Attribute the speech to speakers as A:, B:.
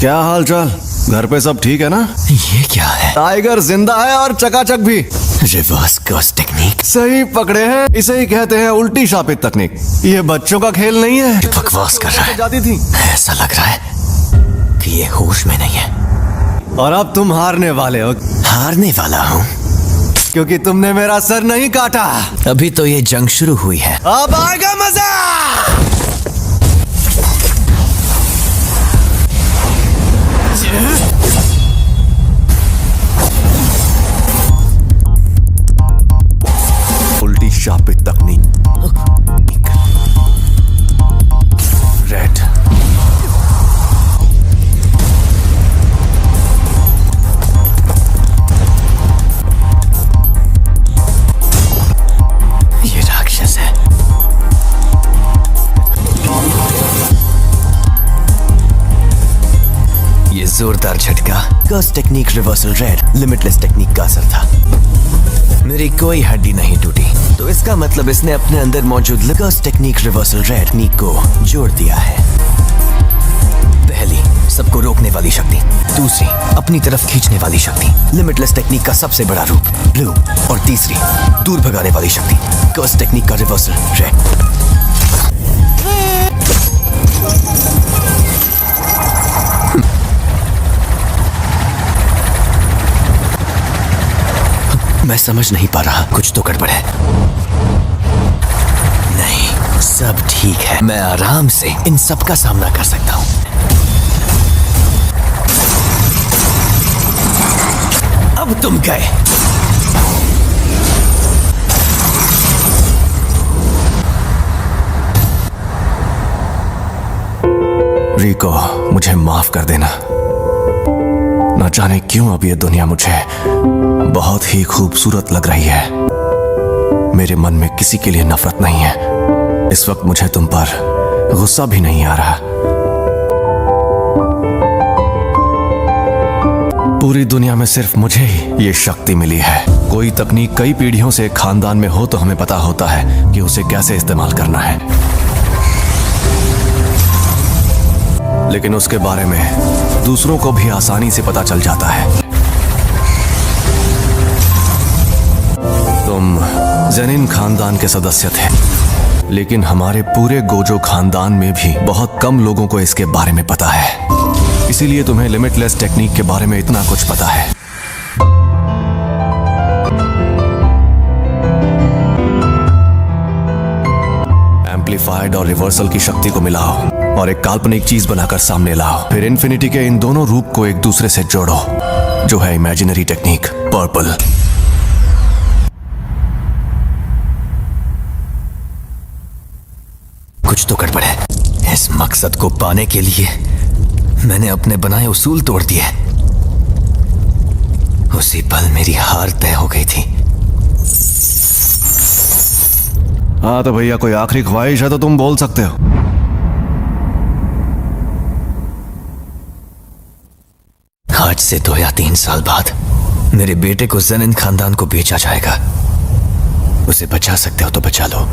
A: क्या हाल चाल? घर पे सब ठीक है ना?
B: ये क्या है?
A: टाइगर जिंदा है और चकाचक भी।
B: Reverse curse technique.
A: सही पकड़े हैं, इसे ही कहते हैं उल्टी शापित तकनीक। ये बच्चों का खेल नहीं है।
B: बकवास कर रहा है।
A: जाती थी।
B: ऐसा लग रहा है कि ये होश में नहीं है।
A: और अब तुम हारने वाले हो,
B: हारने वाला हूँ
A: क्योंकि तुमने मेरा सर नहीं काटा।
B: अभी तो ये जंग शुरू हुई है।
A: अब आएगा मजा। उल्टी शापित तकनीक। रेड।
B: ये राक्षस है। ये जोरदार झटका curse technique reversal red limitless technique का असर था। मेरी कोई हड्डी नहीं टूटी, तो इसका मतलब इसने अपने अंदर मौजूद कर्स टेक्निक रिवर्सल रेड टेक्निक को जोड़ दिया है। पहली, सबको रोकने वाली शक्ति। दूसरी, अपनी तरफ खींचने वाली शक्ति, लिमिटलेस टेक्निक का सबसे बड़ा रूप ब्लू। और तीसरी, दूर भगाने वाली शक्ति, कर्स टेक्निक का रिवर्सल रेड। मैं समझ नहीं पा रहा, कुछ तो गड़बड़ है। नहीं, सब ठीक है। मैं आराम से इन सब का सामना कर सकता हूं। अब तुम गए।
A: रिको, मुझे माफ कर देना। न जाने क्यों अब ये दुनिया मुझे बहुत ही खूबसूरत लग रही है। मेरे मन में किसी के लिए नफरत नहीं है। इस वक्त मुझे तुम पर गुस्सा भी नहीं आ रहा। पूरी दुनिया में सिर्फ मुझे ही ये शक्ति मिली है। कोई तकनीक कई पीढ़ियों से खानदान में हो तो हमें पता होता है कि उसे कैसे इस्तेमाल करना है, लेकिन उसके बारे में दूसरों को भी आसानी से पता चल जाता है। तुम जेनिन खानदान के सदस्य थे, लेकिन हमारे पूरे गोजो खानदान में भी बहुत कम लोगों को इसके बारे में पता है। इसीलिए तुम्हें लिमिटलेस टेक्निक के बारे में इतना कुछ पता है। एम्पलीफाइड और रिवर्सल की शक्ति को मिलाओ और एक काल्पनिक चीज बनाकर सामने लाओ। फिर इन्फिनिटी के इन दोनों रूप को एक दूसरे से जोड़ो, जो है इमेजिनरी टेक्निक पर्पल।
B: कुछ तो गड़बड़ है। इस मकसद को पाने के लिए मैंने अपने बनाए उसूल तोड़ दिए। उसी पल मेरी हार तय हो गई थी।
A: हाँ तो भैया, कोई आखिरी ख्वाहिश है तो तुम बोल सकते हो।
B: आज से 2 या 3 साल बाद मेरे बेटे को जेनिन खानदान को बेचा जाएगा। उसे बचा सकते हो तो बचा लो।